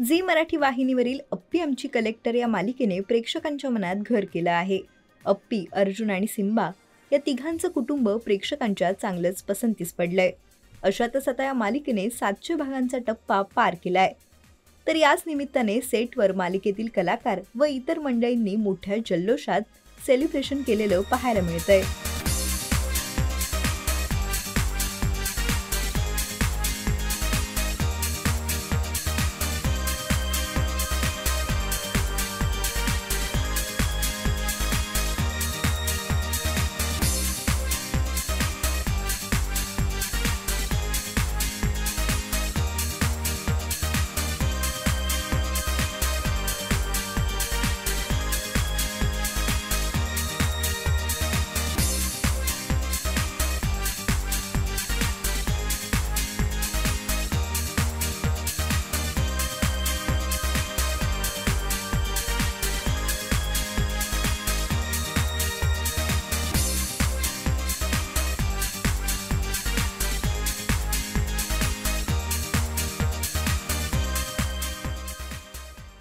Zee Marathi वाहिनीवरील अप्पी आमची collector या मालिकेने प्रेक्षकांच्या मनात घर केलं आहे. अप्पी, अर्जुन आणि सिम्बा या तिघांचं कुटुंब प्रेक्षकांच्या चांगलंच पसंतीस पडलंय. अशातच आता या मालिकेने 700 भागांचा टप्पा पार केलाय. तर याच निमित्ताने सेटवर मालिकेतील कलाकार व इतर मंडळींनी मोठ्या जल्लोषात सेलिब्रेशन केलेलं पाहायला मिळतंय.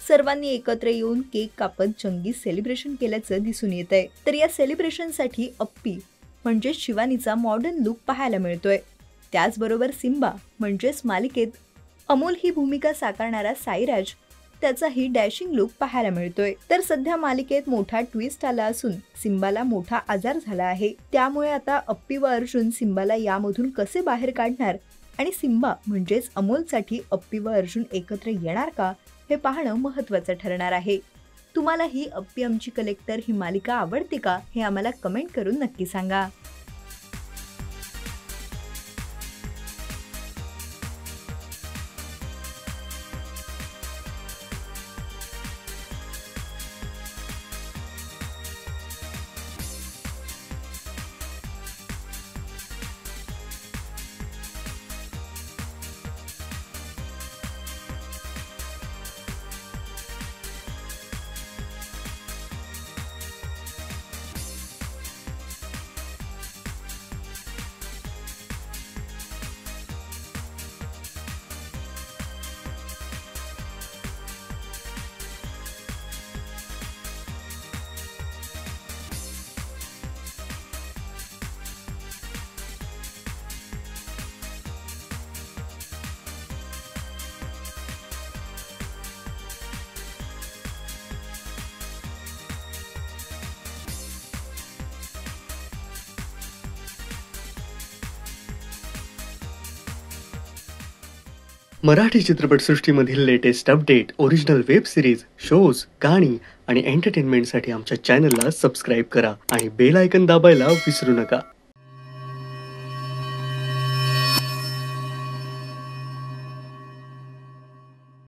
सर्वांनी एकत्र येऊन केक कापत जंगी सेलिब्रेशन केल्याचं दिसून येतंय. तर या सेलिब्रेशनसाठी अप्पी म्हणजेच शिवानीचा मॉडर्न लुक पाहायला मिळतोय. त्याचबरोबर सिम्बा म्हणजेच मालिकेत अमोल ही भूमिका साकारणारा साईराज त्याचाही डॅशिंग लुक पाहायला मिळतोय. तर सध्या मालिकेत मोठा ट्विस्ट आला असून सिम्बाला मोठा आजार झाला आहे. त्यामुळे आता अप्पी व अर्जुन सिम्बाला यामधून कसे बाहेर काढणार आणि सिम्बा म्हणजेच अमोलसाठी अप्पी व अर्जुन एकत्र येणार का हे पाहणं महत्त्वाचं ठरणार आहे. तुम्हाला ही अप्पी आमची कलेक्टर ही मालिका आवडते का हे आम्हाला कमेंट करून नक्की सांगा. मराठी चित्रपटसृष्टीमधील latest update, original web series, shows, गाणी आणि एंटरटेनमेंटसाठी आमच्या चॅनलला सबस्क्राईब करा आणि बेल आयकॉन दाबायला विसरू नका.